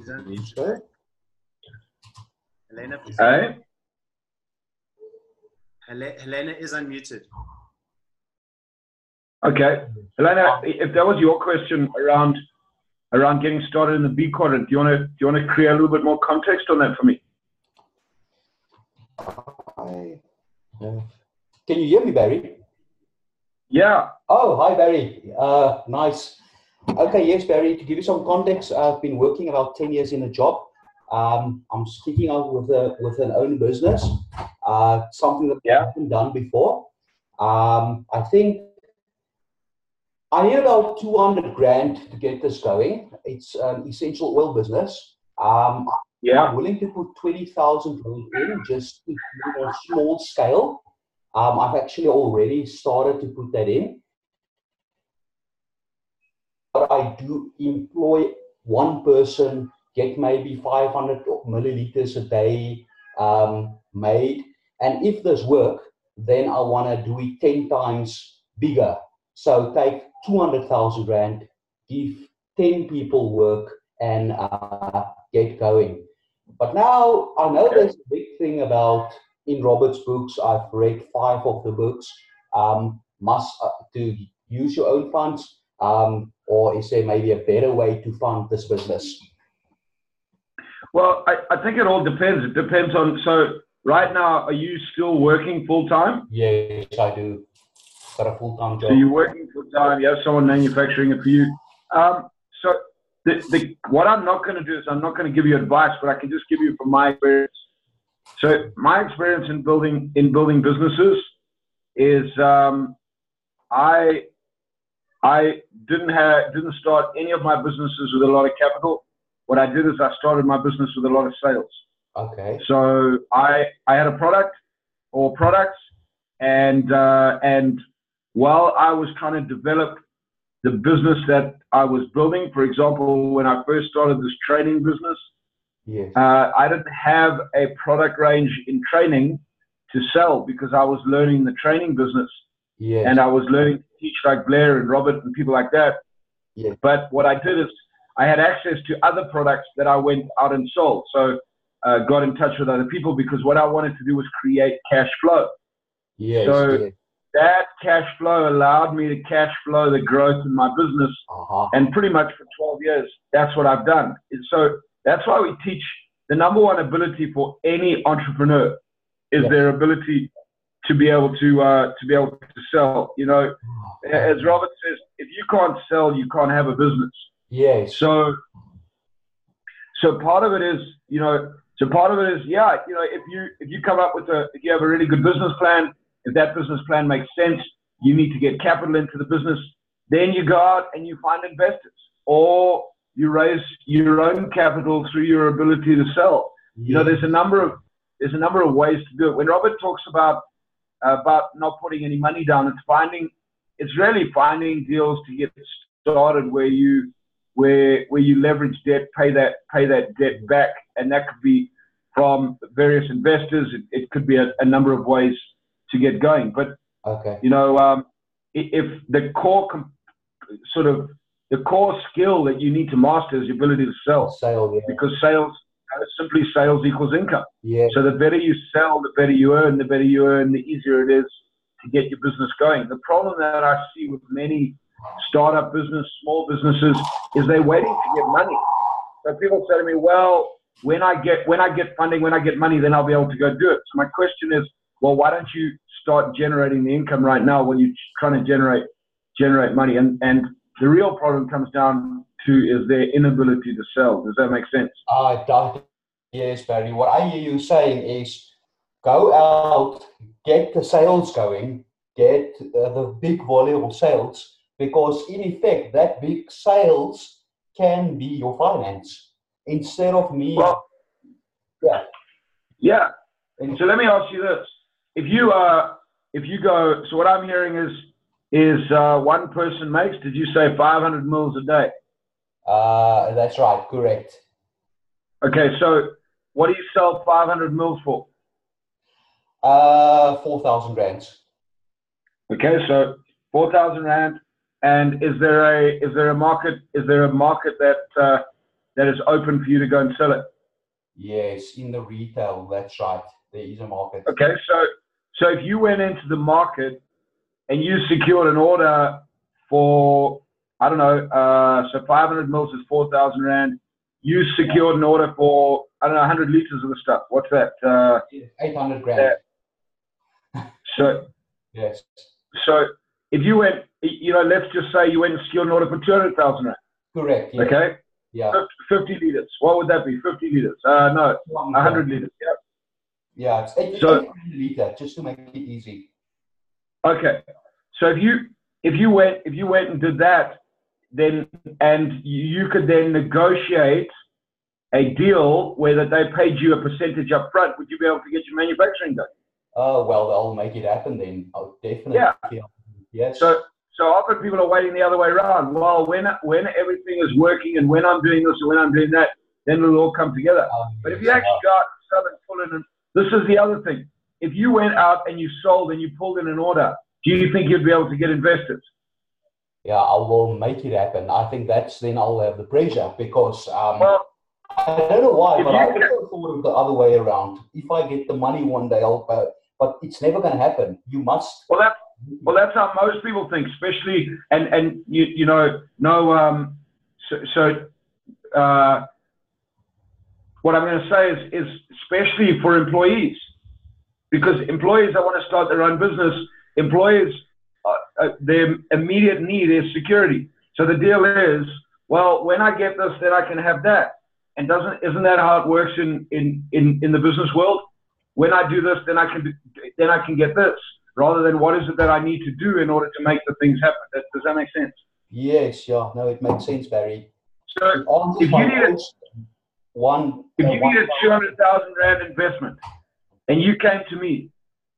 Sorry? Helena, please. Hey? Helena is unmuted. Okay. Helena, if that was your question around getting started in the B quadrant, do you want to create a little bit more context on that for me? Can you hear me, Barry? Yeah. Oh, hi, Barry. Nice. Okay, yes, Barry, to give you some context, I've been working about 10 years in a job. I'm kicking out with an own business, something that I haven't done before. I think I need about 200 grand to get this going. It's an essential oil business. I'm willing to put 20,000 in just to do a small scale. I've actually already started to put that in. But I do employ one person, get maybe 500 milliliters a day made. And if this work, then I want to do it 10 times bigger. So take 200,000 rand, give 10 people work, and get going. But now I know there's a big thing about, in Robert's books, I've read 5 of the books, to use your own funds, or is there maybe a better way to fund this business? Well, I think it all depends. It depends on, so right now, are you still working full-time? Yes, I do. Got a full-time job. So you're working full-time, you have someone manufacturing it for you. So what I'm not going to do is I'm not going to give you advice, but I can just give you from my experience. So my experience in building businesses is I didn't start any of my businesses with a lot of capital. What I did is I started my business with a lot of sales. Okay. So I had a product or products, and while I was trying to develop the business that I was building, for example, when I first started this training business, yes. I didn't have a product range in training to sell because I was learning the training business. Yes. And I was learning to teach like Blair and Robert and people like that. Yes. But what I did is I had access to other products that I went out and sold. So got in touch with other people because what I wanted to do was create cash flow. Yes. So yes. that cash flow allowed me to cash flow the growth in my business. And pretty much for 12 years, that's what I've done. And so that's why we teach the number one ability for any entrepreneur is their ability to be able to sell. You know, as Robert says, if you can't sell, you can't have a business. Yes. So part of it is, if you come up with if you have a really good business plan, if that business plan makes sense, you need to get capital into the business. Then you go out and you find investors, or you raise your own capital through your ability to sell. Yes. You know, there's a number of ways to do it. When Robert talks about not putting any money down, it's really finding deals to get started where you leverage debt, pay that debt back, and that could be from various investors. It could be a number of ways to get going. But you know, if the core skill that you need to master is the ability to sell, because simply sales equals income. Yeah. So the better you sell, the better you earn. The better you earn, the easier it is to get your business going. The problem that I see with many startup business, small businesses, is they're waiting to get money. So people say to me, well, when I get funding, when I get money, then I'll be able to go do it. So my question is, well, why don't you start generating the income right now when you're trying to generate money? And the real problem comes down to is their inability to sell. Does that make sense? Yes, Barry. What I hear you saying is go out, get the sales going, get the big volume of sales, because in effect, that big sales can be your finance instead of me. Well, yeah. So let me ask you this: if you go, so what I'm hearing is one person makes, did you say 500 mils a day? That's right, correct. Okay, so what do you sell 500 mils for? 4,000 rands. Okay, so 4,000 rand. And is there a market that that is open for you to go and sell it. Yes, in the retail, that's right. There is a market. Okay, so if you went into the market and you secured an order for, I don't know, so 500 mils is 4,000 Rand. You secured an order for, I don't know, 100 liters of the stuff. What's that? 800 grand. So, Yes. so if you went, you know, let's just say you went and secured an order for 200,000 Rand. Correct. Yes. Okay? Yeah. 50 liters. What would that be? 50 liters. No, 100 liters. Yeah. Yeah, it's 800 liter, just to make it easy. Okay. So if you went and did that, then and you could then negotiate a deal where that they paid you a percentage up front, would you be able to get your manufacturing done? Oh, well, I'll make it happen then. I'll definitely. Yeah. Yes. So often people are waiting the other way around. Well, when everything is working and when I'm doing this and when I'm doing that, then it'll all come together. But if you actually go out and sell and pull in, and this is the other thing. If you went out and you sold and you pulled in an order, do you think you'd be able to get investors? Yeah, I will make it happen. I think that's then I'll have the pressure because Well, I don't know why, but I also thought of the other way around. If I get the money one day, I'll but it's never going to happen. You must. Well, that's how most people think, especially and you know what I'm going to say is especially for employees, because employees that want to start their own business, employees their immediate need is security. So the deal is, well, when I get this, then I can have that. And isn't that how it works in the business world? When I do this, then I can get this, rather than what is it that I need to do in order to make the things happen. Does that make sense? Yes, yeah, no, it makes sense, Barry. So if you needed if you needed 200,000 Rand investment, and you came to me,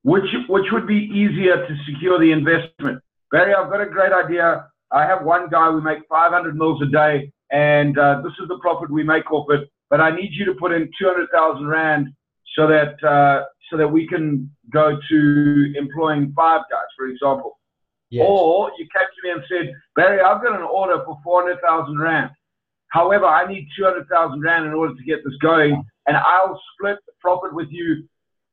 which would be easier to secure the investment? Barry, I've got a great idea. I have one guy, we make 500 mils a day, and this is the profit we make off it. But I need you to put in 200,000 Rand so that we can go to employing 5 guys, for example. Yes. Or you came to me and said, Barry, I've got an order for 400,000 Rand. However, I need 200,000 Rand in order to get this going, and I'll split the profit with you.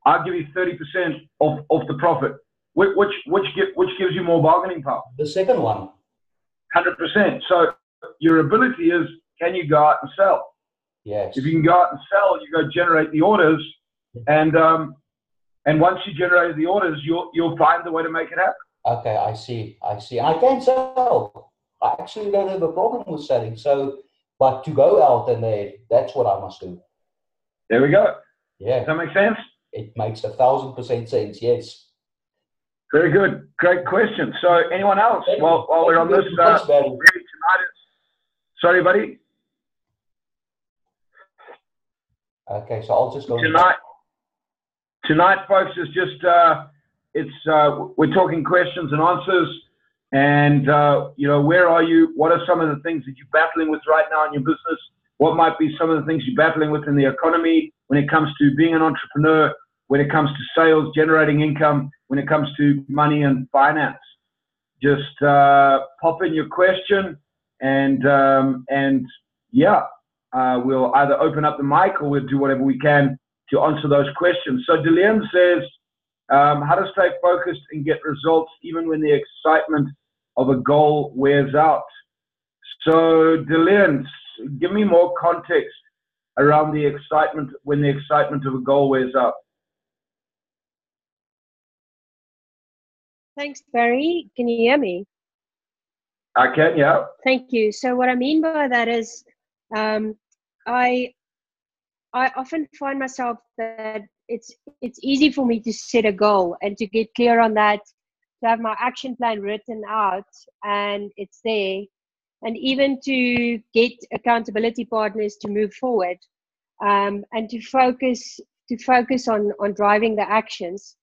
I'll give you 30% of the profit. Which gives you more bargaining power? The second one. 100%. So your ability is, can you go out and sell? Yes. If you can go out and sell, you go generate the orders, and once you generate the orders, you'll find the way to make it happen. Okay, I see. I can sell. I actually don't have a problem with selling. So, but to go out and that's what I must do. There we go. Yeah. Does that make sense? It makes 1,000% sense. Yes. Very good. Great question. So, anyone else? While we're on this, really tonight is. Sorry, buddy. Okay, so I'll just go Tonight, folks, is just we're talking questions and answers, and you know, where are you? What are some of the things that you're battling with right now in your business? What might be some of the things you're battling with in the economy when it comes to being an entrepreneur, when it comes to sales, generating income, when it comes to money and finance? Just pop in your question, and we'll either open up the mic or we'll do whatever we can to answer those questions. So Delian says, how to stay focused and get results even when the excitement of a goal wears out. So Delian, give me more context around the excitement, when the excitement of a goal wears out. Thanks, Barry. Can you hear me? I can, yeah. Thank you. So what I mean by that is I often find myself that it's easy for me to set a goal and to get clear on that, to have my action plan written out and it's there, and even to get accountability partners to move forward, and to focus on driving the actions.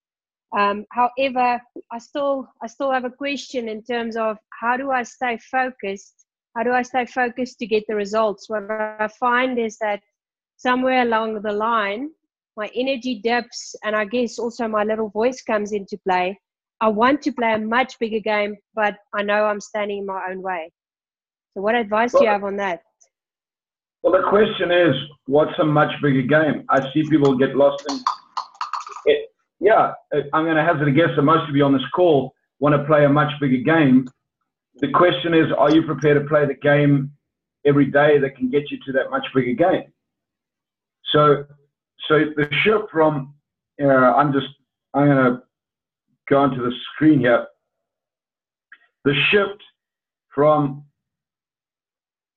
However, I still have a question in terms of how do I stay focused? How do I stay focused to get the results? What I find is that somewhere along the line, my energy dips, and I guess also my little voice comes into play. I want to play a much bigger game, but I know I'm standing in my own way. So what advice do you have on that? Well, the question is, what's a much bigger game? I see people get lost in it. Yeah, I'm going to hazard a guess that most of you on this call want to play a much bigger game. The question is, are you prepared to play the game every day that can get you to that much bigger game? So the shift from, I'm going to go onto the screen here. The shift from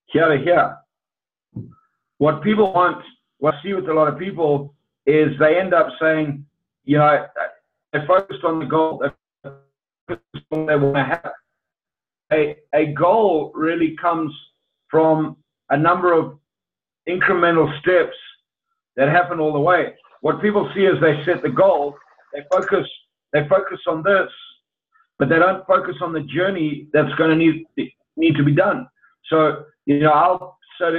here to here. What people want, what I see with a lot of people is they end up saying, you know, they're focused on the goal, they're focused on what they want to have. A goal really comes from a number of incremental steps that happen all the way. What people see is they set the goal, they focus on this, but they don't focus on the journey that's going to need to be done. So, you know, I'll say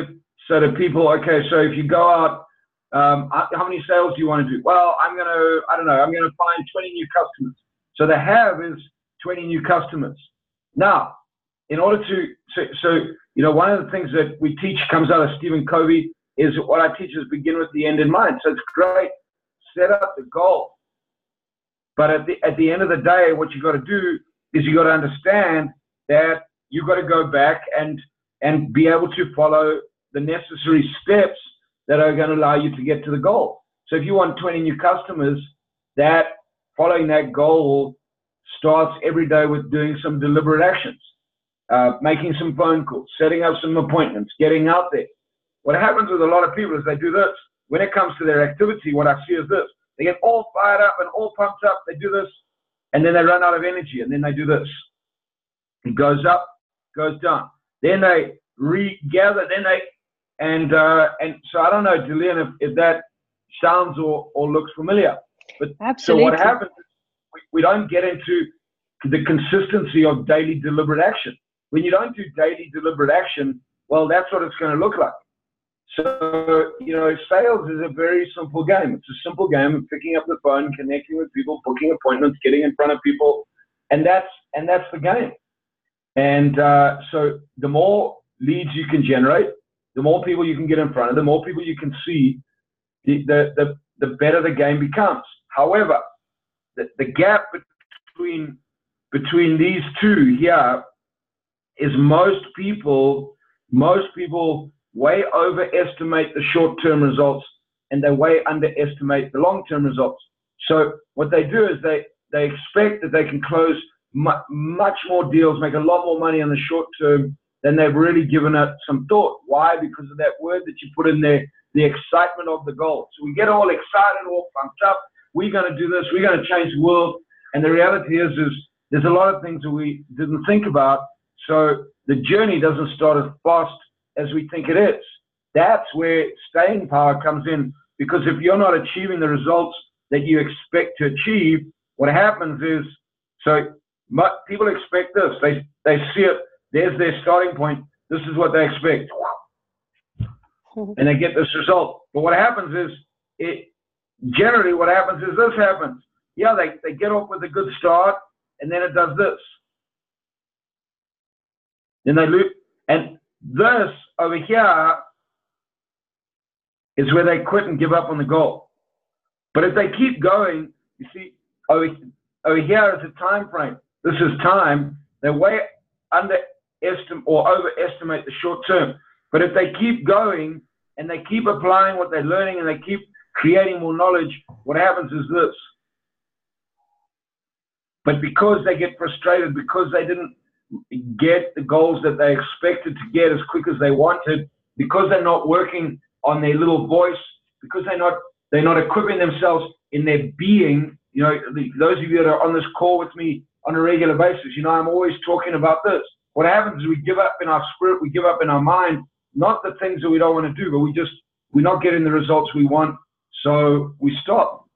to people, okay, so if you go out, how many sales do you want to do? Well, I'm going to find 20 new customers. So the have is 20 new customers. Now, in order to, you know, one of the things that we teach comes out of Stephen Covey is what I teach is begin with the end in mind. So it's great, set up the goal. But at the end of the day, what you got to do is you got to understand that you got to go back and be able to follow the necessary steps that are going to allow you to get to the goal. So if you want 20 new customers, that following that goal starts every day with doing some deliberate actions, making some phone calls, setting up some appointments, getting out there. What happens with a lot of people is they do this. When it comes to their activity, what I see is this. They get all fired up and all pumped up. They do this, and then they run out of energy, and then they do this. It goes up, goes down. Then they regather, and so I don't know, Julian, if that sounds or looks familiar. But Absolutely. So what happens is we don't get into the consistency of daily deliberate action. When you don't do daily deliberate action, well, that's what it's going to look like. So, you know, sales is a very simple game. It's a simple game of picking up the phone, connecting with people, booking appointments, getting in front of people, and that's the game. And so the more leads you can generate, the more people you can get in front of, the more people you can see, the better the game becomes. However, the gap between these two here is most people way overestimate the short-term results and they way underestimate the long-term results. So what they do is they expect that they can close much more deals, make a lot more money in the short term than they've really given it some thought. Why? Because of that word that you put in there, the excitement of the goal. So we get all excited, all pumped up. We're going to do this. We're going to change the world. And the reality is there's a lot of things that we didn't think about. So the journey doesn't start as fast as we think it is. That's where staying power comes in, because if you're not achieving the results that you expect to achieve, what happens is, so people expect this. They see it. There's their starting point. This is what they expect. And they get this result. But what happens is, generally what happens is this happens. Yeah, they get off with a good start, and then it does this. Then they lose. And this over here is where they quit and give up on the goal. But if they keep going, you see, over here is a time frame. This is time. They way underestimate or overestimate the short term. But if they keep going and they keep applying what they're learning and they keep creating more knowledge, what happens is this. But because they get frustrated, because they didn't get the goals that they expected to get as quick as they wanted, because they're not working on their little voice, because they're not equipping themselves in their being. You know, those of you that are on this call with me on a regular basis, you know, I'm always talking about this. What happens is we give up in our spirit, we give up in our mind, not the things that we don't want to do, but we're not getting the results we want, so we stop.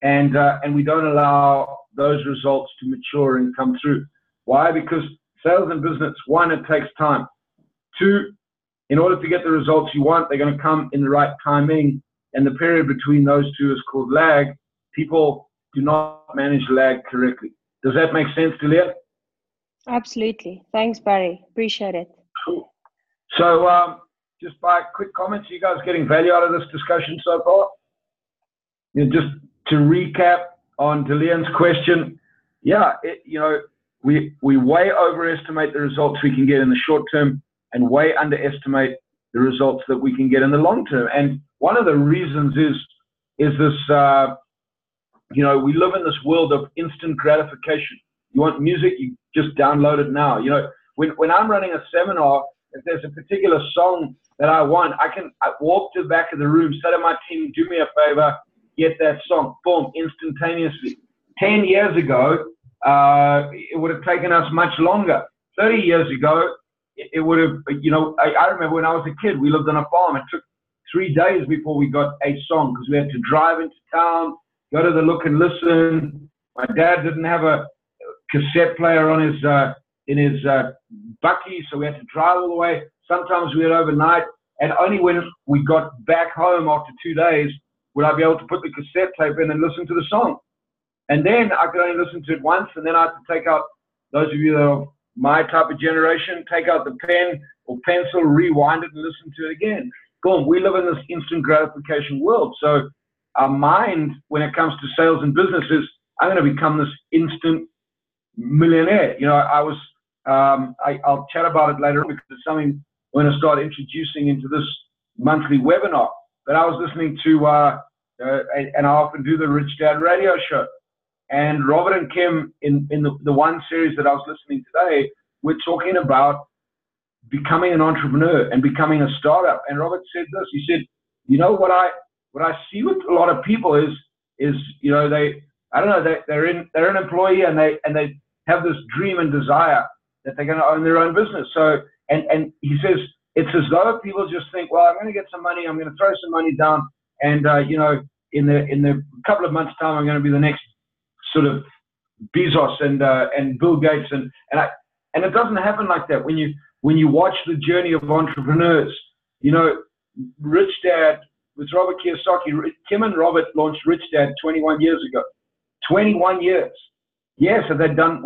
And we don't allow those results to mature and come through. Why? Because sales and business, one, it takes time. Two, in order to get the results you want, they're going to come in the right timing. And the period between those two is called lag. People do not manage lag correctly. Does that make sense to Leah? Absolutely. Thanks, Barry. Appreciate it. Cool. So just by quick comments? Are you guys getting value out of this discussion so far? Just to recap on Delian's question, yeah, we way overestimate the results we can get in the short term and way underestimate the results that we can get in the long term. And one of the reasons is this, we live in this world of instant gratification. You want music, you just download it now. When I'm running a seminar, if there's a particular song that I want, I walk to the back of the room, say to my team, do me a favor, get that song, boom, instantaneously. 10 years ago, it would have taken us much longer. 30 years ago, it would have, I remember when I was a kid, we lived on a farm. It took 3 days before we got a song because we had to drive into town, go to the Look and Listen. My dad didn't have a cassette player on in his bucky, so we had to drive all the way. Sometimes we had overnight, and only when we got back home after 2 days would I be able to put the cassette tape in and listen to the song. And then I could only listen to it once, and then I had to take out, those of you that are my type of generation, take out the pen or pencil, rewind it, and listen to it again. Boom, we live in this instant gratification world. So our mind, when it comes to sales and business, is I'm going to become this instant millionaire. I'll chat about it later on because it's something I'm going to start introducing into this monthly webinar. But I was listening to, and I often do the Rich Dad radio show. And Robert and Kim, in the one series that I was listening today, we're talking about becoming an entrepreneur and becoming a startup. And Robert said this. He said, what I see with a lot of people is they're an employee and they have this dream and desire that they're going to own their own business. So and he says it's as though people just think, well, I'm going to get some money, I'm going to throw some money down, and in the couple of months' time, I'm going to be the next sort of Bezos and Bill Gates, and it doesn't happen like that. When you watch the journey of entrepreneurs, Rich Dad with Robert Kiyosaki, Kim and Robert launched Rich Dad 21 years ago. 21 years. Yes, have they done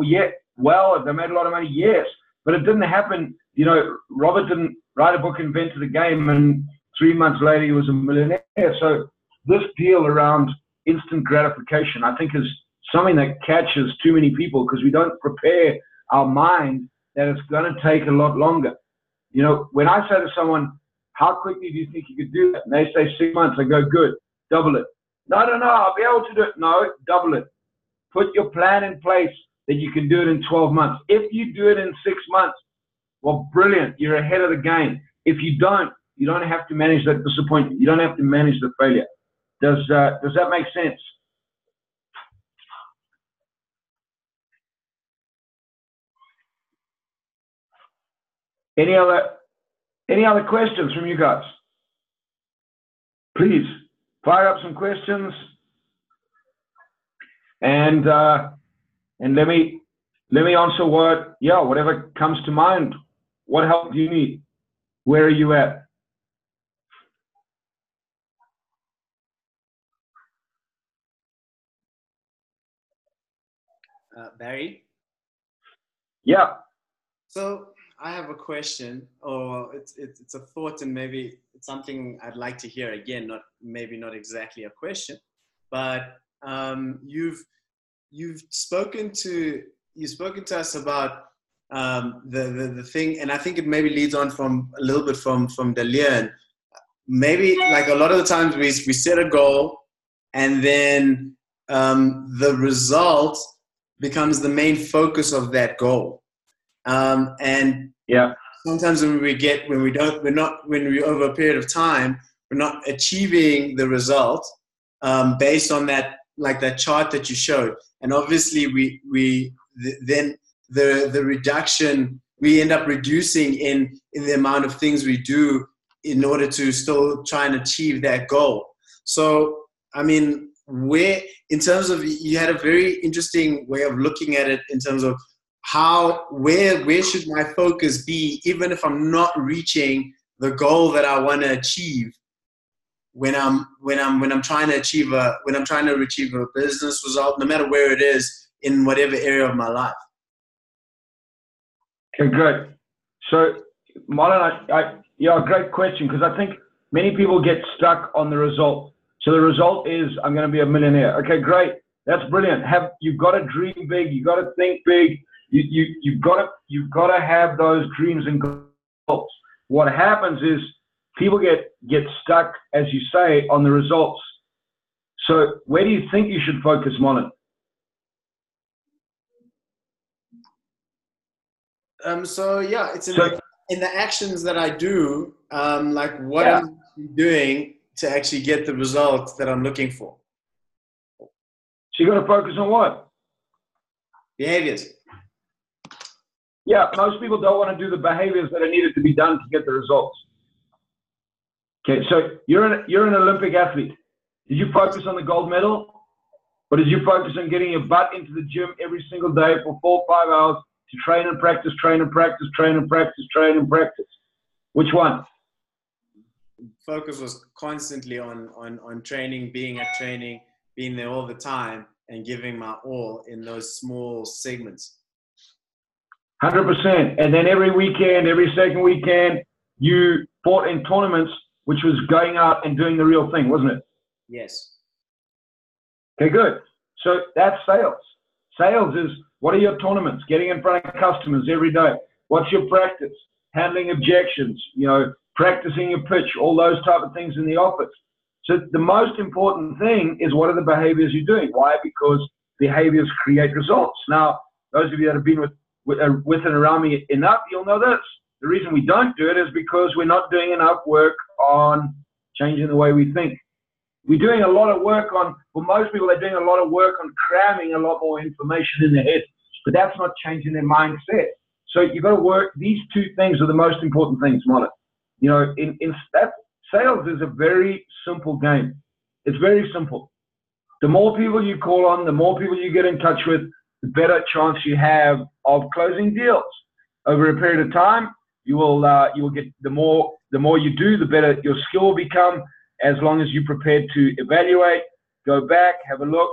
well? Have they made a lot of money? Yes, but it didn't happen. Robert didn't write a book, invented the game, and 3 months later he was a millionaire. So this deal around instant gratification, I think, is something that catches too many people because we don't prepare our mind that it's going to take a lot longer. When I say to someone, how quickly do you think you could do that? And they say 6 months. I go, good, double it. No, I'll be able to do it. No, double it. Put your plan in place that you can do it in 12 months. If you do it in 6 months, well, brilliant. You're ahead of the game. If you don't have to manage that disappointment. You don't have to manage the failure. Does that make sense? Any other questions from you guys? Please fire up some questions, and let me answer whatever comes to mind. What help do you need? Where are you at? Barry? Yeah. So I have a question, or it's a thought, and maybe it's something I'd like to hear again. Maybe not exactly a question, but you've spoken to us about the thing, and I think it maybe leads on from a little bit from Delian. Maybe like a lot of the times we set a goal, and then the result becomes the main focus of that goal. And yeah, sometimes when we over a period of time, we're not achieving the result based on that, like that chart that you showed. And obviously then the reduction, we end up reducing in the amount of things we do in order to still try and achieve that goal. So, I mean, in terms of, you had a very interesting way of looking at it in terms of where should my focus be, even if I'm not reaching the goal that I want to achieve when I'm trying to achieve a business result, no matter where it is in whatever area of my life. Okay, great. So, Marlon, Yeah, great question, because I think many people get stuck on the result. So the result is, I'm going to be a millionaire. Okay, great. That's brilliant. You've got to dream big. You've got to think big. You've got to have those dreams and goals. What happens is people get stuck, as you say, on the results. So where do you think you should focus, Molin? So yeah, it's in the actions that I do, like what am I doing to actually get the results that I'm looking for? So you got to focus on what? Behaviors. Yeah, most people don't want to do the behaviors that are needed to be done to get the results. Okay, so you're an Olympic athlete. Did you focus on the gold medal? Or did you focus on getting your butt into the gym every single day for 4 or 5 hours to train and practice, train and practice, train and practice, train and practice? Which one? Focus was constantly on training, being at training, being there all the time, and giving my all in those small segments. 100%. And then every weekend, every second weekend, you fought in tournaments, which was going out and doing the real thing, wasn't it? Yes. Okay, good. So that's sales. Sales is, what are your tournaments? Getting in front of customers every day. What's your practice? Handling objections, practicing your pitch, all those type of things in the office. So the most important thing is, what are the behaviors you're doing? Why? Because behaviors create results. Now, those of you that have been with and around me enough, you'll know this. The reason we don't do it is because we're not doing enough work on changing the way we think. We're doing a lot of work for most people, they're doing a lot of work on cramming a lot more information in their head, but that's not changing their mindset. So you've got to work. These two things are the most important things, Molly. Sales is a very simple game. It's very simple. The more people you call on, the more people you get in touch with, the better chance you have of closing deals. Over a period of time, you will get the more you do, the better your skill will become. As long as you're prepared to evaluate, go back, have a look,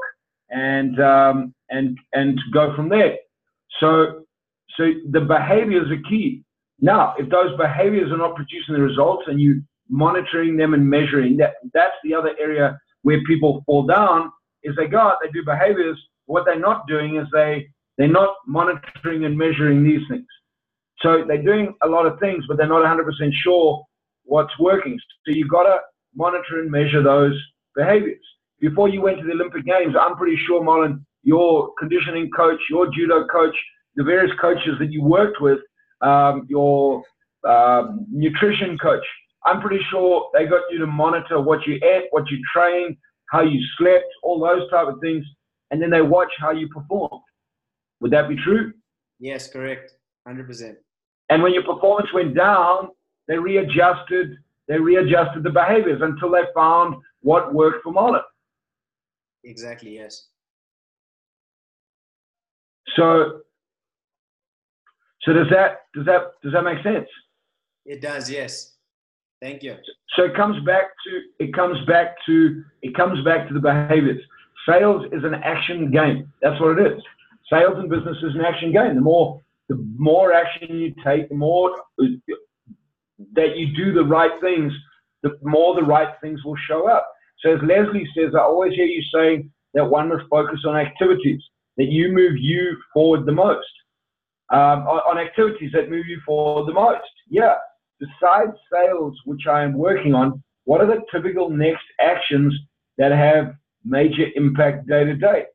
and go from there. So the behaviors are key. Now, if those behaviors are not producing the results and you monitoring them and measuring, that's the other area where people fall down, is they go out, they do behaviors. What they're not doing is they're not monitoring and measuring these things. So they're doing a lot of things, but they're not 100% sure what's working. So you've got to monitor and measure those behaviors. Before you went to the Olympic Games, I'm pretty sure, Marlon, your conditioning coach, your judo coach, the various coaches that you worked with, your nutrition coach, I'm pretty sure they got you to monitor what you ate, what you trained, how you slept, all those type of things, and then they watch how you performed. Would that be true? Yes, correct. 100%. And when your performance went down, they readjusted the behaviors until they found what worked for Marlon. Exactly, yes. So does that make sense? It does, yes. Thank you. So it comes back to the behaviors. Sales is an action game. That's what it is. Sales and business is an action game. The more action you take, the more that you do the right things, the more the right things will show up. So as Leslie says, I always hear you saying that one must focus on activities that you move you forward the most. On activities that move you forward the most. Yeah. Besides sales, which I am working on, what are the typical next actions that have major impact day to day?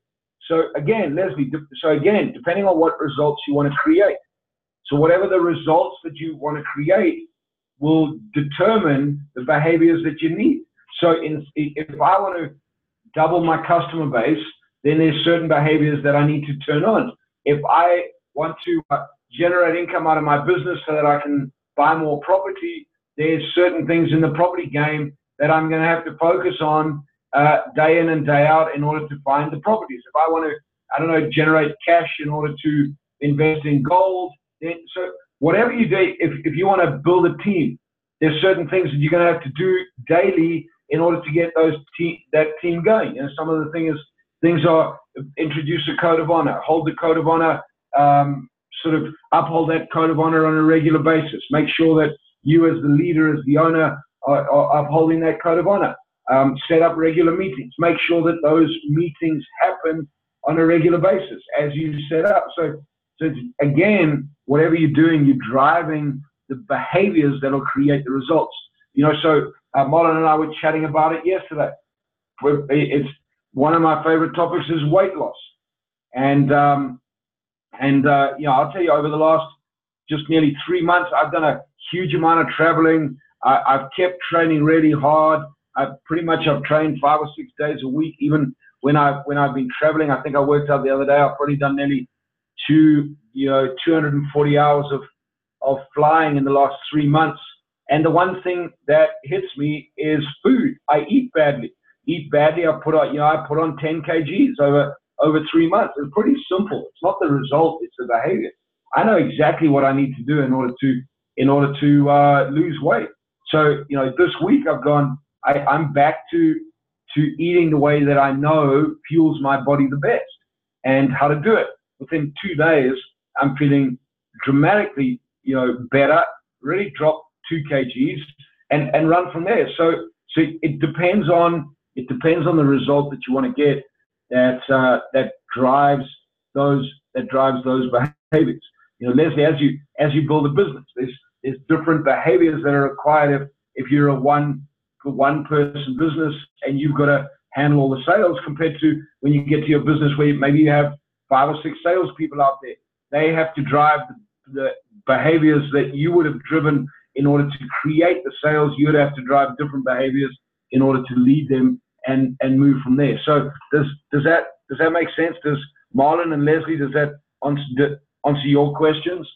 So again, Leslie, depending on what results you want to create. So whatever the results that you want to create will determine the behaviors that you need. So if I want to double my customer base, then there's certain behaviors that I need to turn on. If I want to generate income out of my business so that I can buy more property, there's certain things in the property game that I'm going to have to focus on day in and day out in order to find the properties. If I want to, generate cash in order to invest in gold, then, so whatever you do, if you want to build a team, there's certain things that you're going to have to do daily in order to get that team going. And some of the things are introduce a code of honor, hold the code of honor, sort of uphold that code of honor on a regular basis. Make sure that you as the leader, as the owner, are upholding that code of honor. Set up regular meetings. Make sure that those meetings happen on a regular basis as you set up. So it's, again, whatever you're doing, you're driving the behaviors that will create the results. You know, so Marlon and I were chatting about it yesterday. It's one of my favorite topics is weight loss. And you know, I'll tell you, over the last just nearly 3 months, I've done a huge amount of traveling. I've kept training really hard. I've trained 5 or 6 days a week, even when I've been traveling. I think I worked out the other day, I've probably done nearly 240 hours of flying in the last 3 months. And the one thing that hits me is food. I eat badly. I put on 10 kgs over 3 months. It's pretty simple. It's not the result, it's the behavior. I know exactly what I need to do in order to lose weight. So, you know, this week I'm back to eating the way that I know fuels my body the best, and how to do it. Within 2 days, I'm feeling dramatically, you know, better, really dropped 2 kgs and run from there. So it depends on the result that you want to get that drives those behaviors. You know, Leslie, as you build a business, there's different behaviors that are required if you're a one person business and you've got to handle all the sales, compared to when you get to your business where maybe you have 5 or 6 salespeople out there. They have to drive the behaviors that you would have driven in order to create the sales. You would have to drive different behaviors in order to lead them and move from there. So does that make sense? Does Marlon and Leslie, does that answer your questions?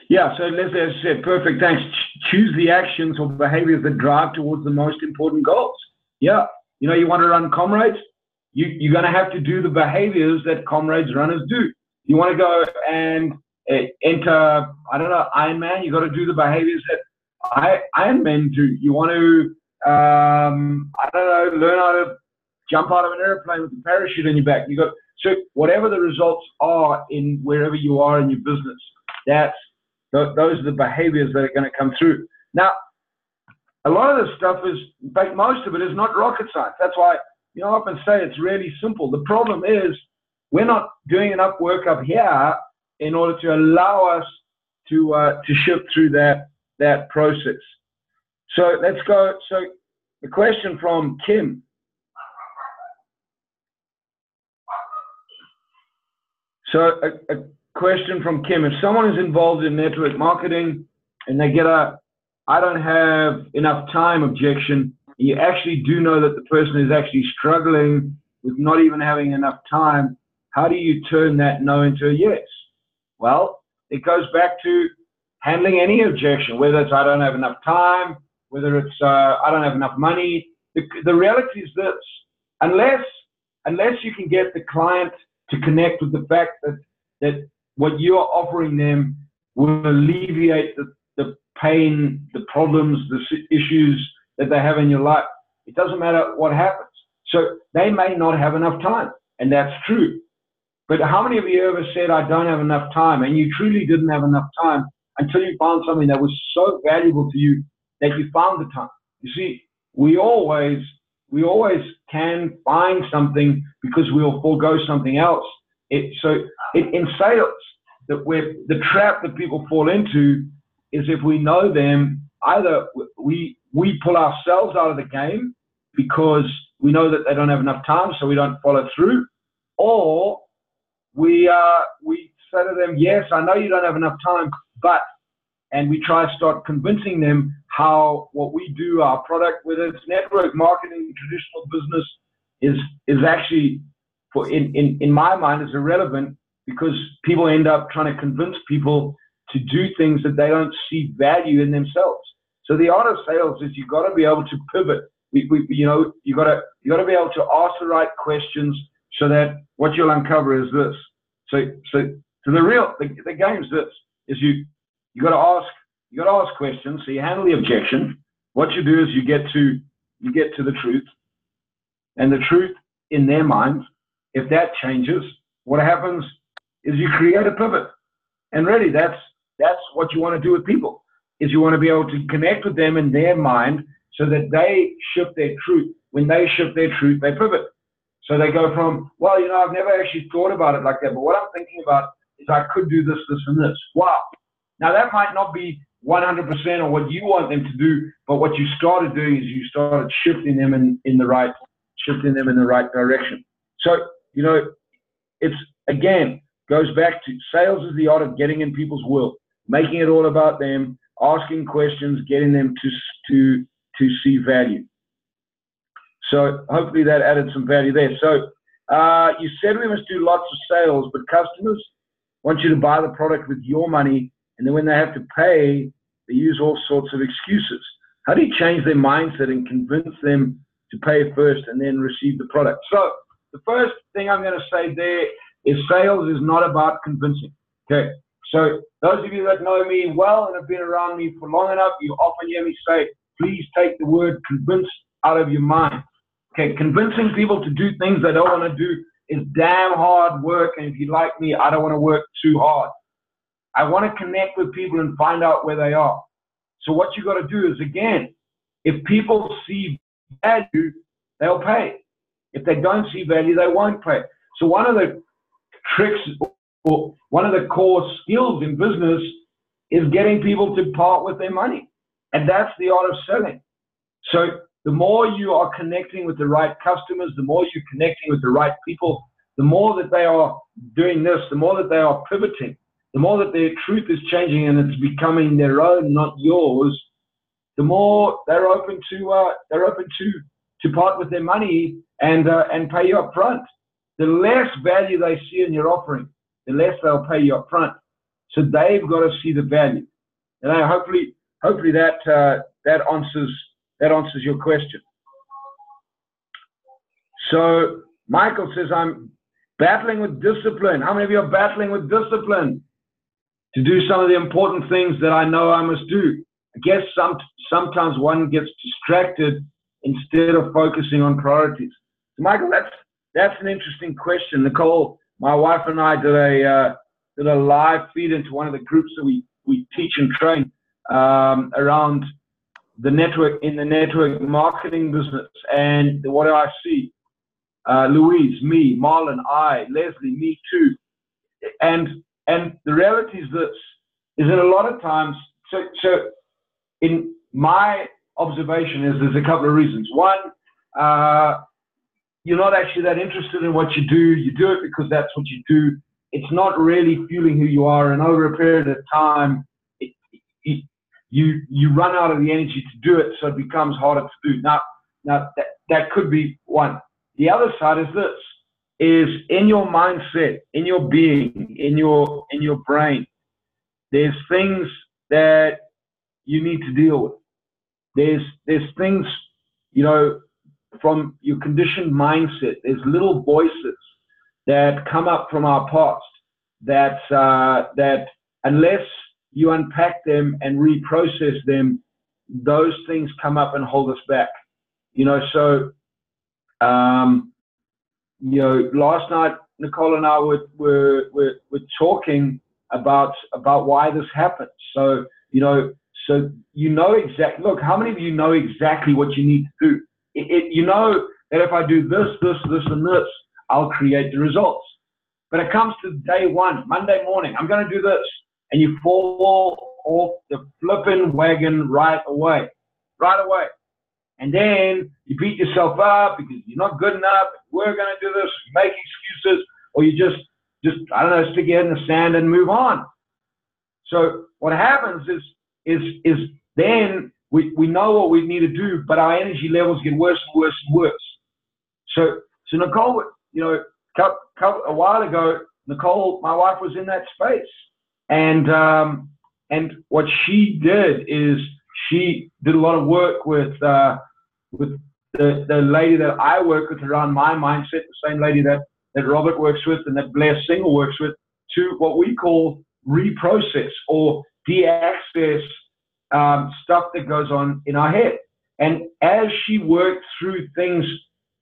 Yeah, so Leslie, as I said, perfect, thanks. Choose the actions or behaviors that drive towards the most important goals. Yeah, you know, you want to run comrades, you're going to have to do the behaviors that comrades runners do. You want to go and enter, I don't know, Ironman, you got to do the behaviors that Ironmen do. You want to, I don't know, learn how to jump out of an airplane with a parachute on your back. So whatever the results are in wherever you are in your business, those are the behaviors that are going to come through. Now, a lot of this stuff is, in fact, most of it is not rocket science. That's why, you know, I often say it's really simple. The problem is we're not doing enough work up here in order to allow us to shift through that process. So let's go. So the question from Kim. So a question from Kim. If someone is involved in network marketing and they get I don't have enough time objection, you actually do know that the person is actually struggling with not even having enough time, how do you turn that no into a yes? Well, it goes back to handling any objection, whether it's I don't have enough time, whether it's I don't have enough money. The reality is this: unless you can get the client to connect with the fact that what you are offering them will alleviate the pain, the problems, the issues that they have in your life, it doesn't matter what happens. So they may not have enough time, and that's true. But how many of you ever said, I don't have enough time, and you truly didn't have enough time until you found something that was so valuable to you that you found the time? You see, we always can find something because we'll forego something else. In sales, the trap that people fall into is, if we know them, either we pull ourselves out of the game because we know that they don't have enough time, so we don't follow through, or we say to them, yes, I know you don't have enough time, but, and we try to start convincing them how what we do, our product, whether it's network marketing, traditional business, is actually, in my mind, is irrelevant, because people end up trying to convince people to do things that they don't see value in themselves. So the art of sales is you've got to be able to pivot. You got to be able to ask the right questions, so that what you'll uncover is this. So the game is this: is you got to ask questions. So you handle the objection. what you do is you get to the truth, and the truth in their minds, if that changes, what happens is you create a pivot. And really, that's what you want to do with people, is you want to be able to connect with them in their mind so that they shift their truth. When they shift their truth, they pivot. So they go from, well, you know, I've never actually thought about it like that, but what I'm thinking about is I could do this, this, and this. Wow. Now, that might not be 100% of what you want them to do, but what you started doing is you started shifting them in the right direction. So, you know, it's, again, goes back to sales is the art of getting in people's world, making it all about them, asking questions, getting them to see value. So hopefully that added some value there. So you said we must do lots of sales, but customers want you to buy the product with your money, and then when they have to pay, they use all sorts of excuses. How do you change their mindset and convince them to pay first and then receive the product? So the first thing I'm going to say there is sales is not about convincing. Okay, so those of you that know me well and have been around me for long enough, you often hear me say, please take the word convince out of your mind. Okay, convincing people to do things they don't want to do is damn hard work, and if you like me, I don't want to work too hard. I want to connect with people and find out where they are. So what you got to do is, again, if people see value, they'll pay. If they don't see value, they won't pay. So one of the tricks or one of the core skills in business is getting people to part with their money. And that's the art of selling. So the more you are connecting with the right customers, the more you're connecting with the right people, the more that they are doing this, the more that they are pivoting, the more that their truth is changing and it's becoming their own, not yours, the more they're open to part with their money and pay you up front. The less value they see in your offering, the less they'll pay you up front. So they've got to see the value. And hopefully that answers your question. So Michael says, I'm battling with discipline. How many of you are battling with discipline to do some of the important things that I know I must do? I guess sometimes one gets distracted instead of focusing on priorities. So Michael, that's an interesting question. Nicole, my wife and I did a live feed into one of the groups that we teach and train around the network, in the network marketing business. And what do I see? Louise, me, Marlon, Leslie, me too. And the reality is this, is that a lot of times, so in my observation is there's a couple of reasons. One, you're not actually that interested in what you do. You do it because that's what you do. It's not really fueling who you are. And over a period of time, you run out of the energy to do it, so it becomes harder to do. Now that could be one. The other side is this, is in your mindset, in your being, in your brain, there's things that you need to deal with. There's things, you know, from your conditioned mindset. There's little voices that come up from our past that unless you unpack them and reprocess them, those things come up and hold us back. You know, so you know, last night Nicole and I were talking about why this happened. So you know exactly. Look, how many of you know exactly what you need to do? You know that if I do this, and this, I'll create the results. But it comes to day one, Monday morning, I'm going to do this, and you fall off the flipping wagon right away. And then you beat yourself up because you're not good enough. We're going to do this. You make excuses, or you just I don't know, stick your head in the sand and move on. So what happens is then we know what we need to do, but our energy levels get worse and worse and worse. So Nicole, you know, a while ago, Nicole, my wife, was in that space, and what she did is she did a lot of work with the lady that I work with around my mindset, the same lady that Robert works with and that Blair Single works with, to what we call reprocess or de-access stuff that goes on in our head. And as she worked through things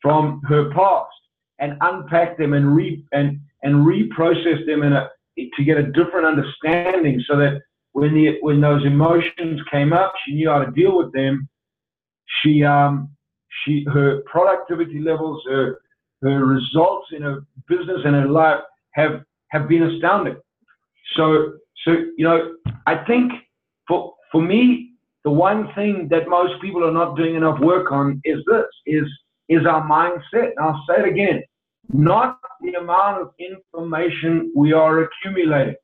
from her past and unpacked them and reprocessed them to get a different understanding, so that when those emotions came up, she knew how to deal with them. Her productivity levels, her results in her business and her life have been astounding. So I think for me, the one thing that most people are not doing enough work on is our mindset. And I'll say it again, not the amount of information we are accumulating.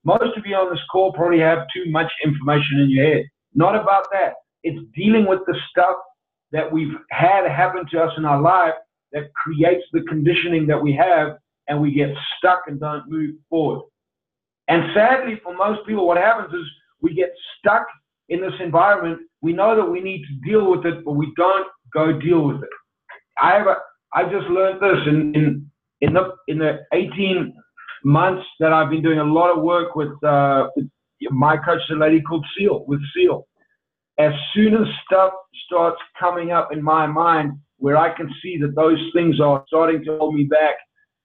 Most of you on this call probably have too much information in your head. Not about that. It's dealing with the stuff that we've had happen to us in our life that creates the conditioning that we have, and we get stuck and don't move forward. And sadly, for most people, what happens is we get stuck in this environment. We know that we need to deal with it, but we don't go deal with it. I just learned this in the 18 months that I've been doing a lot of work with my coach, a lady called Seal. As soon as stuff starts coming up in my mind where I can see that those things are starting to hold me back,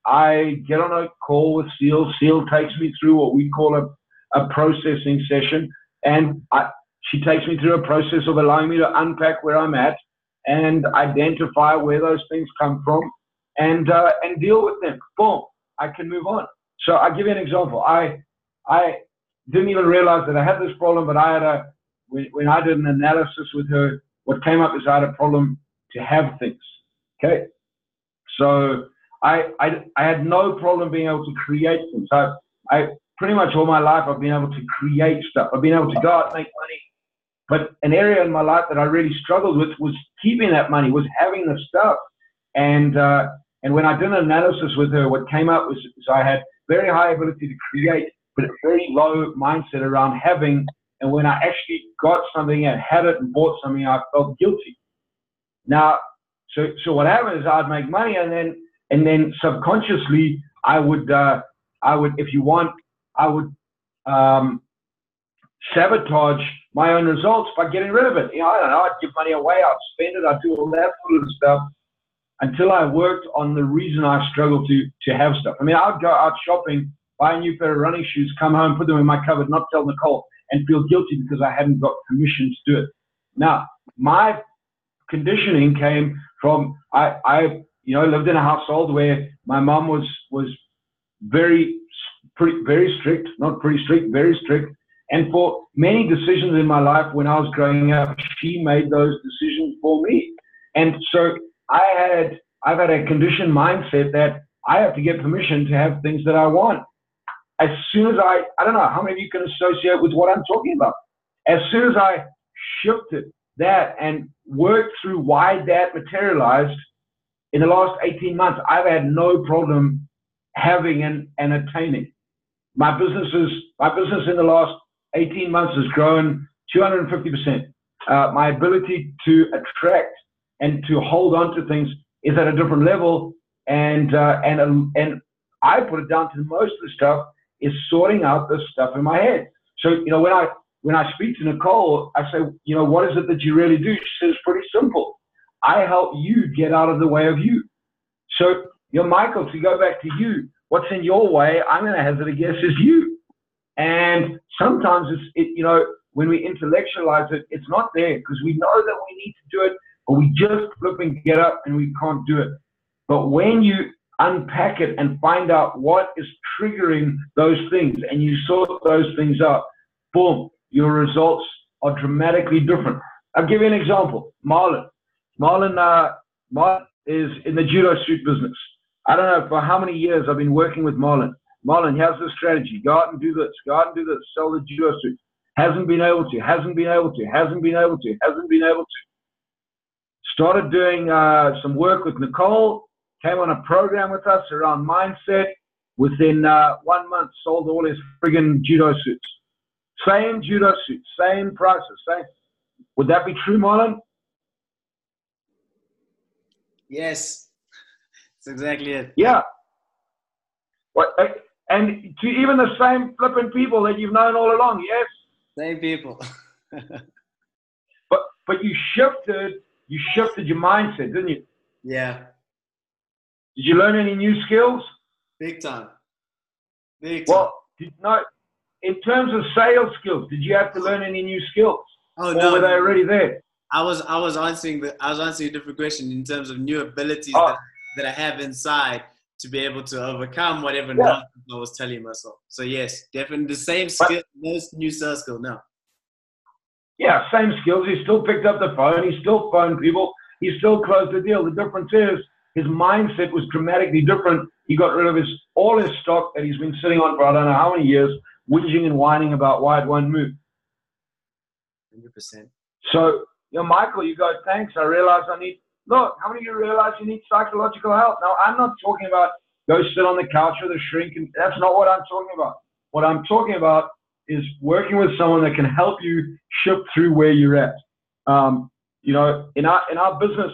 I get on a call with Seal. Seal takes me through what we call a processing session, and she takes me through a process of allowing me to unpack where I'm at and identify where those things come from and deal with them. Boom, I can move on. So I'll give you an example. I didn't even realize that I had this problem, but when I did an analysis with her, what came up is I had a problem to have things. Okay, so I had no problem being able to create things. I pretty much all my life I've been able to create stuff. I've been able to go out and make money. But an area in my life that I really struggled with was keeping that money, was having the stuff. And when I did an analysis with her, what came up was I had very high ability to create, but a very low mindset around having. And when I actually got something and had it and bought something, I felt guilty. Now, so what happened is I'd make money, and then subconsciously I would sabotage my own results by getting rid of it. I don't know, I'd give money away, I'd spend it, I'd do all that sort of stuff until I worked on the reason I struggled to have stuff. I mean, I'd go out shopping, buy a new pair of running shoes, come home, put them in my cupboard, not tell Nicole, and feel guilty because I hadn't got permission to do it. Now, my conditioning came from, I lived in a household where my mom was very strict, not pretty strict, very strict. And for many decisions in my life when I was growing up, she made those decisions for me. And so I've had a conditioned mindset that I have to get permission to have things that I want. As soon as I don't know how many of you can associate with what I'm talking about. As soon as I shifted that and worked through why that materialized in the last 18 months, I've had no problem having and attaining. My business in the last 18 months has grown 250%. My ability to attract and to hold on to things is at a different level. And I put it down to most of the stuff is sorting out the stuff in my head. So, when I speak to Nicole, I say, what is it that you really do? She says, it's pretty simple. I help you get out of the way of you. So, Michael, to go back to you, what's in your way, I'm going to hazard a guess, is you. And sometimes when we intellectualize it, it's not there because we know that we need to do it, but we just flip and get up and we can't do it. But when you unpack it and find out what is triggering those things and you sort those things out, boom, your results are dramatically different. I'll give you an example. Marlon is in the judo suit business. I don't know for how many years I've been working with Marlon. Marlon, here's the strategy. Go out and do this. Go out and do this. Sell the judo suit. Hasn't been able to. Started doing some work with Nicole. Came on a program with us around mindset. Within 1 month, sold all his friggin' judo suits. Same judo suit, same prices, same. Would that be true, Marlon? Yes, that's exactly it. Yeah. And to even the same flipping people that you've known all along, yes? Same people. but you shifted your mindset, didn't you? Yeah. Did you learn any new skills? Big time. Big time. Well, in terms of sales skills, did you have to learn any new skills? Oh, or no. were they already there? I was answering a different question in terms of new abilities that I have inside to be able to overcome whatever nonsense I was telling myself. So yes, definitely the same skill, no new sales skill, no. Yeah, same skills. He still picked up the phone. He still phoned people. He still closed the deal. The difference is his mindset was dramatically different. He got rid of all his stock that he's been sitting on for I don't know how many years, whinging and whining about why it won't move. 100%. So, Michael, you go, thanks. I realize look, how many of you realize you need psychological help? Now, I'm not talking about go sit on the couch with a shrink. And that's not what I'm talking about. What I'm talking about is working with someone that can help you shift through where you're at. In our business,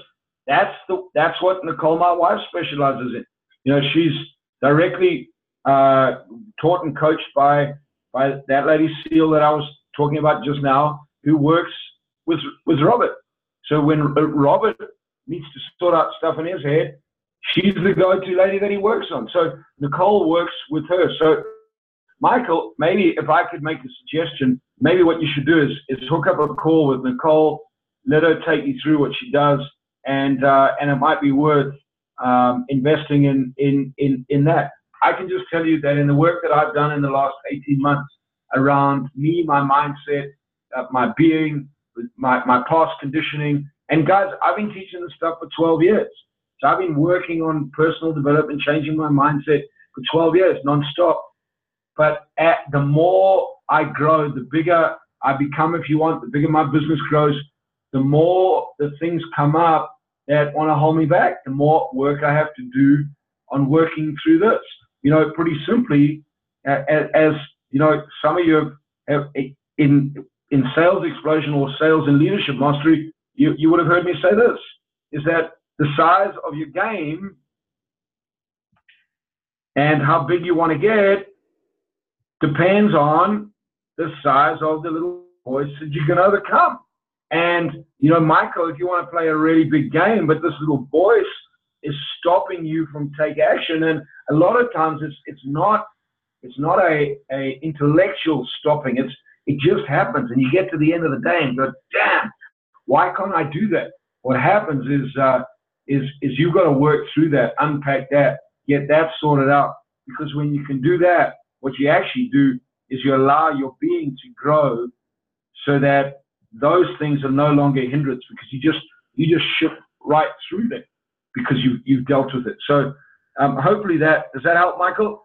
that's what Nicole, my wife, specializes in. She's directly taught and coached by that lady Seal that I was talking about just now, who works with Robert. So when Robert needs to sort out stuff in his head, she's the go-to lady that he works on. So Nicole works with her. So Michael, maybe if I could make a suggestion, maybe what you should do is hook up a call with Nicole, let her take you through what she does, and it might be worth investing in that. I can just tell you that in the work that I've done in the last 18 months around me, my mindset, my being, my past conditioning, and guys, I've been teaching this stuff for 12 years. So I've been working on personal development, changing my mindset for 12 years, nonstop. But the more I grow, the bigger I become, if you want, the bigger my business grows, the more the things come up that want to hold me back, the more work I have to do on working through this. Pretty simply, as some of you have in Sales Explosion or Sales and Leadership Mastery, you would have heard me say this, is that the size of your game and how big you want to get depends on the size of the little voice that you can overcome. And, Michael, if you want to play a really big game, but this little voice is stopping you from take action, and a lot of times it's not a intellectual stopping. It just happens, and you get to the end of the day and go, damn, why can't I do that? What happens is you've got to work through that, unpack that, get that sorted out. Because when you can do that, what you actually do is you allow your being to grow so that those things are no longer a hindrance, because you just shift right through them because you've dealt with it. So hopefully does that help, Michael?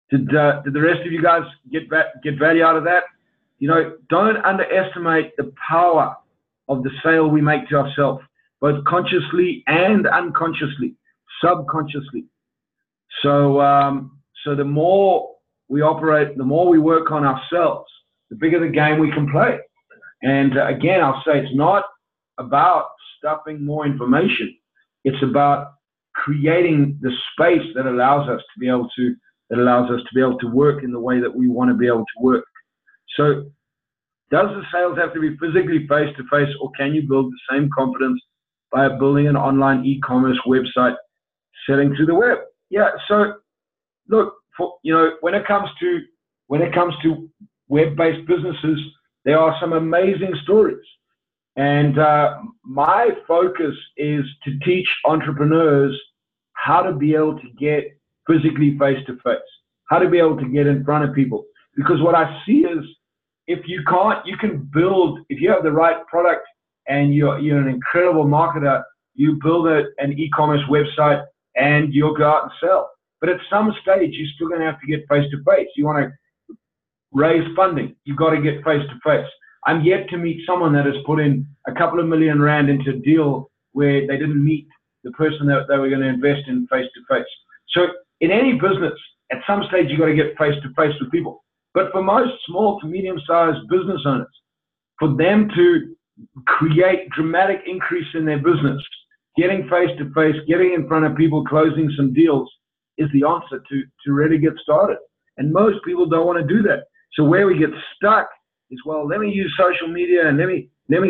Did the rest of you guys get value out of that? Don't underestimate the power of the sale we make to ourselves, both consciously and unconsciously, subconsciously. So the more we operate, the more we work on ourselves, the bigger the game we can play. And again, I'll say it's not about stuffing more information. It's about creating the space that allows us to be able to work in the way that we want to be able to work. So does the sales have to be physically face-to-face, or can you build the same confidence by building an online e-commerce website selling through the web? Yeah. So look, when it comes to web-based businesses, there are some amazing stories. And my focus is to teach entrepreneurs how to be able to get physically face-to-face, how to be able to get in front of people. Because what I see is, if you can build, if you have the right product and you're an incredible marketer, you build an e-commerce website and you'll go out and sell. But at some stage, you're still going to have to get face-to-face. You want to raise funding, you've got to get face-to-face. I'm yet to meet someone that has put in a couple of million rand into a deal where they didn't meet the person that they were going to invest in face-to-face. So in any business, at some stage, you've got to get face-to-face with people. But for most small to medium-sized business owners, for them to create dramatic increase in their business, getting face-to-face, getting in front of people, closing some deals is the answer to really get started. And most people don't want to do that. So where we get stuck is, well, let me use social media and let me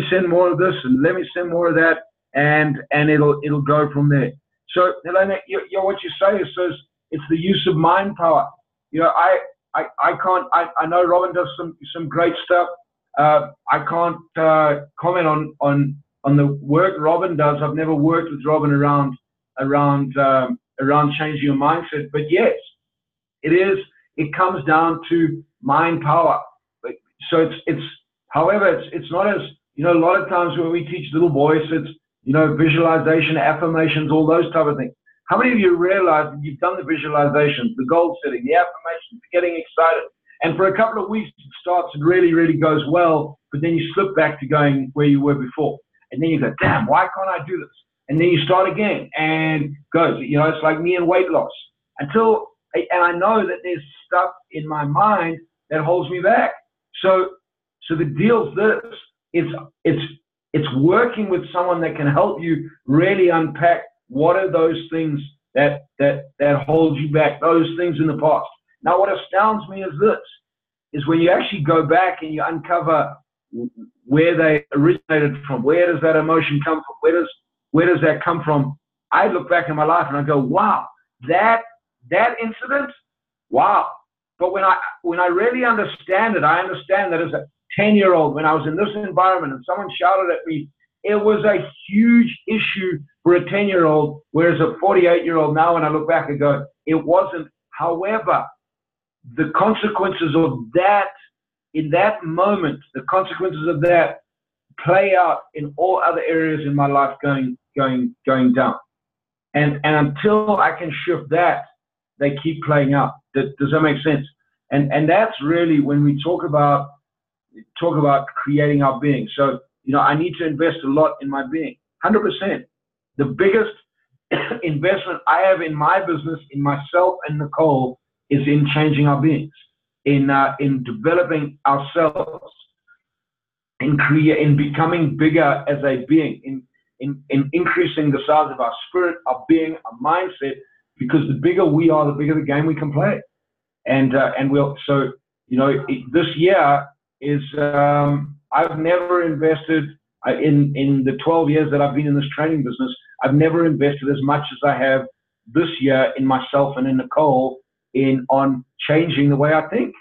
send more of this and let me send more of that, and it'll go from there. So, Helena, what you say is, it's the use of mind power. You know, I know Robin does some great stuff. I can't comment on the work Robin does. I've never worked with Robin around changing your mindset. But yes, it comes down to mind power. So however, it's not as, you know, a lot of times when we teach little boys, it's, you know, visualization, affirmations, all those type of things. How many of you realize that you've done the visualizations, the goal setting, the affirmations, getting excited, and for a couple of weeks it starts and really, really goes well, but then you slip back to going where you were before. And then you go, damn, why can't I do this? And then you start again and goes, you know, it's like me and weight loss. And I know that there's stuff in my mind that holds me back. So the deal's this, it's working with someone that can help you really unpack what are those things that hold you back, those things in the past. Now, what astounds me is when you actually go back and you uncover where they originated from. Where does that emotion come from? Where does that come from? I look back in my life and I go, wow, that incident, wow. But when I really understand it, I understand that as a 10-year-old, when I was in this environment and someone shouted at me, it was a huge issue for a 10-year-old, whereas a 48-year-old now, when I look back, I go, it wasn't. However, the consequences of that, in that moment, the consequences of that play out in all other areas in my life going down. And until I can shift that, they keep playing out. Does that make sense? And that's really when we talk about creating our being. So, you know, I need to invest a lot in my being, 100%. The biggest investment I have in my business, in myself and Nicole, is in changing our beings, in developing ourselves, in becoming bigger as a being, in increasing the size of our spirit, our being, our mindset, because the bigger we are, the bigger the game we can play. And so, you know, this year is, I've never invested in the 12 years that I've been in this training business, I've never invested as much as I have this year in myself and in Nicole on changing the way I think.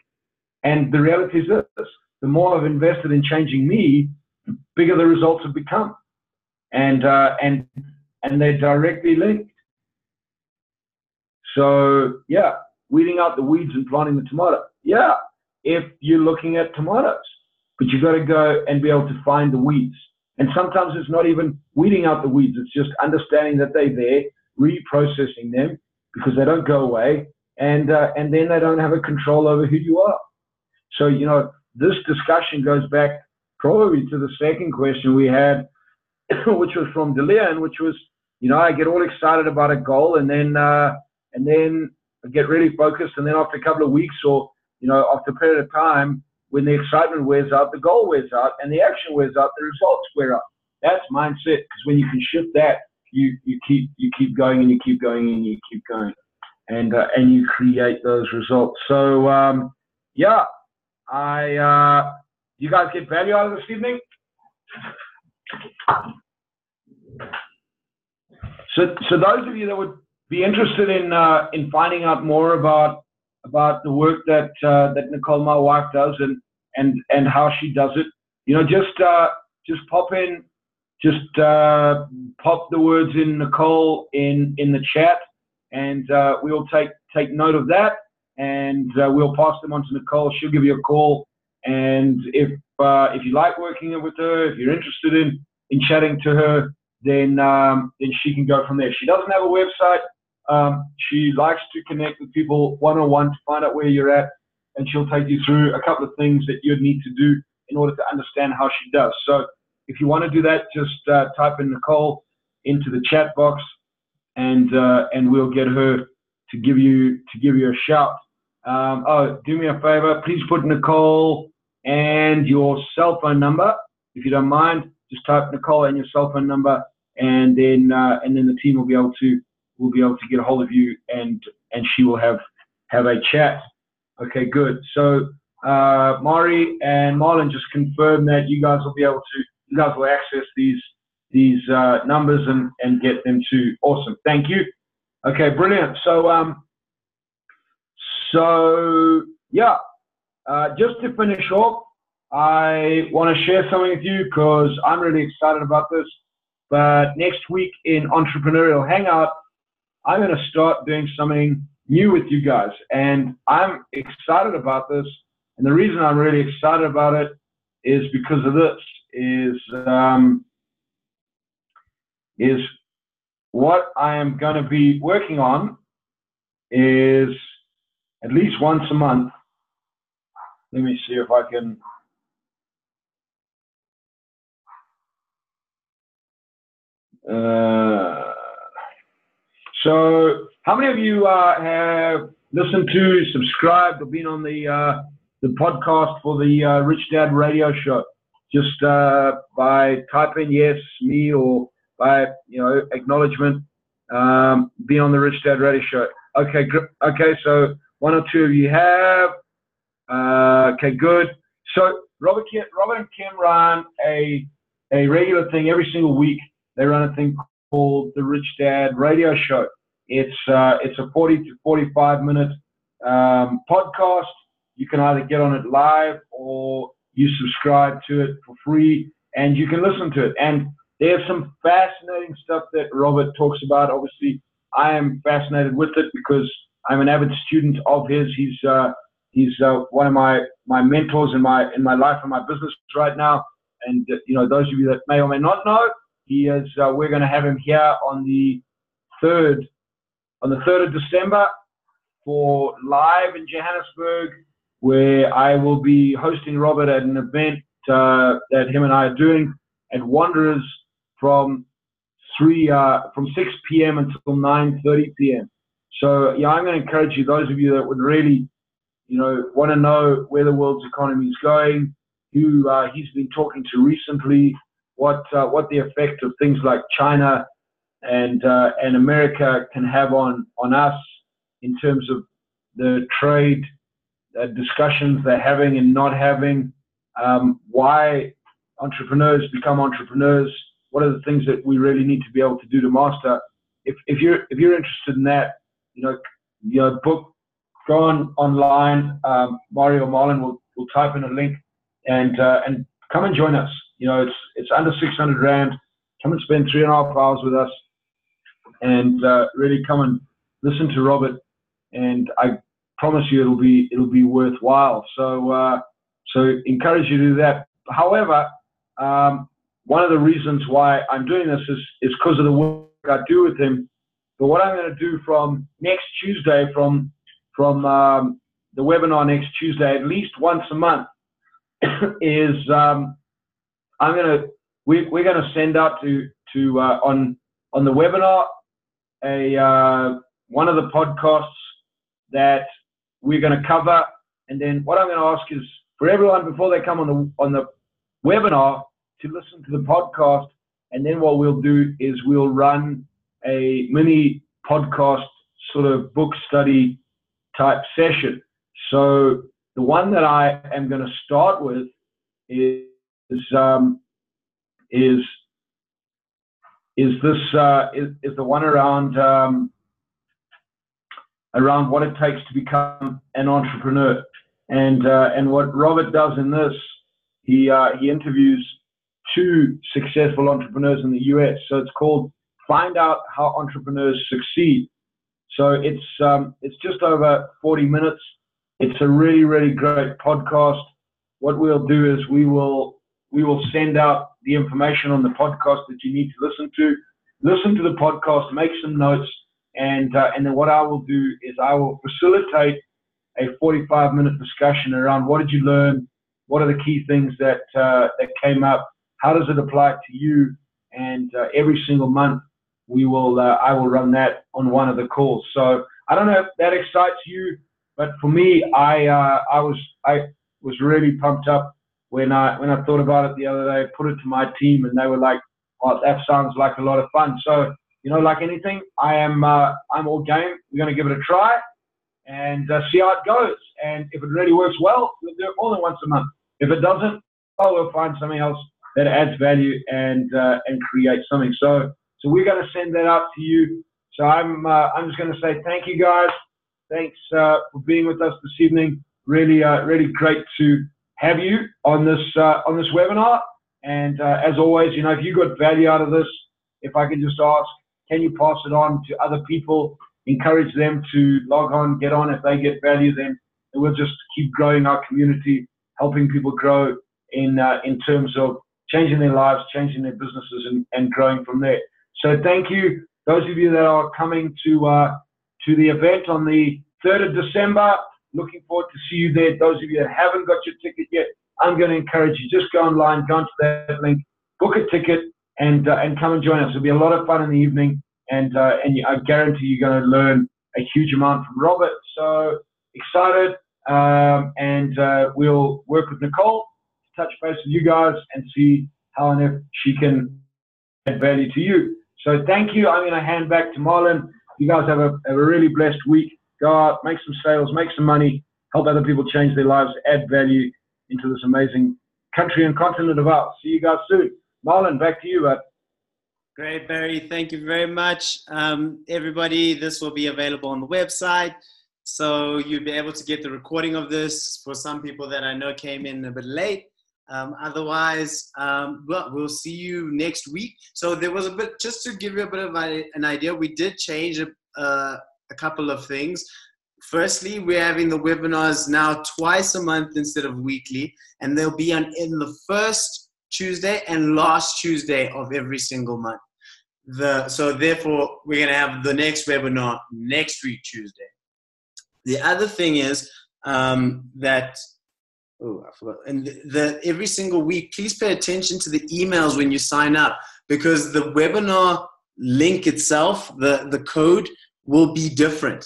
And the reality is this: the more I've invested in changing me, the bigger the results have become. And they're directly linked. So yeah, weeding out the weeds and planting the tomato. Yeah, if you're looking at tomatoes, but you've got to go and be able to find the weeds. And sometimes it's not even weeding out the weeds. It's just understanding that they're there, reprocessing them because they don't go away, and then they don't have a control over who you are. So, you know, this discussion goes back probably to the second question we had, which was from Delian, which was, you know, I get all excited about a goal and then I get really focused, and then after a couple of weeks or, you know, after a period of time, when the excitement wears out, the goal wears out, and the action wears out, the results wear out. That's mindset, because when you can shift that, you keep going and you keep going and you keep going, and you create those results. So yeah, you guys get value out of this evening? So those of you that would be interested in finding out more about the work that Nicole, my wife, does and how she does it, you know, just pop the words in Nicole in the chat, and we'll take note of that, and we'll pass them on to Nicole. She'll give you a call, and if you like working with her, if you're interested in chatting to her, then she can go from there. She doesn't have a website. She likes to connect with people one-on-one to find out where you're at, and she'll take you through a couple of things that you'd need to do in order to understand how she does. So if you want to do that, just type in Nicole into the chat box, and we'll get her to give you a shout. Oh, do me a favor, please put Nicole and your cell phone number, if you don't mind. Just type Nicole and your cell phone number, and then the team will be able to get a hold of you, and she will have a chat. Okay, good. So Maury and Marlon just confirmed that you guys will access these numbers and get them to. Awesome. Thank you. Okay, brilliant. So yeah, just to finish off, I want to share something with you because I'm really excited about this. But next week in Entrepreneurial Hangout, I'm going to start doing something new with you guys. And I'm excited about this. And the reason I'm really excited about it is because of this, is what I am going to be working on is at least once a month. Let me see if I can. So how many of you have listened to, subscribed, or been on the podcast for the Rich Dad Radio Show? Just by typing yes, me, or by acknowledgement, be on the Rich Dad Radio Show. Okay, okay. So one or two of you have. Okay, good. So Robert and Kim run a regular thing every single week. They run a thing called the Rich Dad Radio Show. It's a 40 to 45 minute podcast. You can either get on it live or you subscribe to it for free, and you can listen to it. And there's some fascinating stuff that Robert talks about. Obviously, I am fascinated with it because I'm an avid student of his. He's one of my mentors in my life and my business right now. And those of you that may or may not know, he is. We're going to have him here on the 3rd of December for live in Johannesburg, where I will be hosting Robert at an event that him and I are doing at Wanderers from 6 p.m. until 9:30 p.m. So yeah, I'm going to encourage you, those of you that would really want to know where the world's economy is going, who he's been talking to recently, what the effect of things like China and America can have on us in terms of the trade discussions they're having and not having, why entrepreneurs become entrepreneurs, what are the things that we really need to be able to do to master. If you're interested in that, book, go online. Mario or Marlon will type in a link and come and join us. It's under 600 Rand. Come and spend 3.5 hours with us, and really come and listen to Robert. And I promise you, it'll be worthwhile. So encourage you to do that. However, one of the reasons why I'm doing this is because of the work I do with him. But what I'm going to do from next Tuesday, from the webinar next Tuesday, at least once a month, is we're going to send out to on the webinar one of the podcasts that we're going to cover, and then what I'm going to ask is for everyone before they come on the webinar to listen to the podcast, and then what we'll do is we'll run a mini podcast sort of book study type session. So the one that I am going to start with is the one around what it takes to become an entrepreneur. And what Robert does in this, he interviews 2 successful entrepreneurs in the US. So it's called Find Out How Entrepreneurs Succeed. So it's just over 40 minutes. It's a really, really great podcast. What we'll do is we will send out the information on the podcast that you need to listen to. Listen to the podcast, make some notes, and then what I will do is I will facilitate a 45-minute discussion around what did you learn, what are the key things that came up, how does it apply to you, and every single month I will run that on one of the calls. So I don't know if that excites you, but for me, I was really pumped up when I thought about it the other day. Put it to my team, and they were like, "Oh, that sounds like a lot of fun." So like anything, I'm all game. We're going to give it a try and see how it goes. And if it really works well, we'll do it more than once a month. If it doesn't, we'll find something else that adds value and create something. So we're going to send that out to you. So I'm just going to say thank you, guys. Thanks for being with us this evening. Really great to have you on this webinar. And as always, if you got value out of this, if I can just ask, can you pass it on to other people? Encourage them to log on, get on. If they get value, then we'll just keep growing our community, helping people grow in terms of changing their lives, changing their businesses, and growing from there. So thank you, those of you that are coming to the event on the 3rd of December. Looking forward to see you there. Those of you that haven't got your ticket yet, I'm going to encourage you, just go online, go onto that link, book a ticket, and come and join us. It'll be a lot of fun in the evening, and I guarantee you're going to learn a huge amount from Robert. So excited, and we'll work with Nicole to touch base with you guys and see how and if she can add value to you. So thank you. I'm going to hand back to Marlon. You guys have a really blessed week. Go out, make some sales, make some money, help other people change their lives, add value into this amazing country and continent of ours. See you guys soon. Marlon, back to you, bud. Great, Barry. Thank you very much. Everybody, this will be available on the website. So you'll be able to get the recording of this for some people that I know came in a bit late. Otherwise, we'll see you next week. So there was a bit, just to give you a bit of an idea, we did change a couple of things. Firstly, we're having the webinars now twice a month instead of weekly, and they'll be in the first Tuesday and last Tuesday of every single month. So therefore, we're going to have the next webinar next week, Tuesday. The other thing is that, I forgot. And every single week, please pay attention to the emails when you sign up, because the webinar link itself, the code will be different.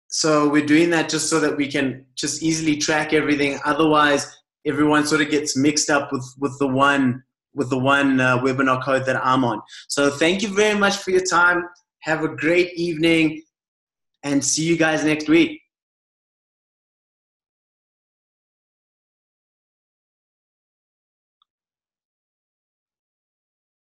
So we're doing that just so that we can just easily track everything. Otherwise, everyone sort of gets mixed up with the one webinar code that I'm on. So thank you very much for your time. Have a great evening, and see you guys next week.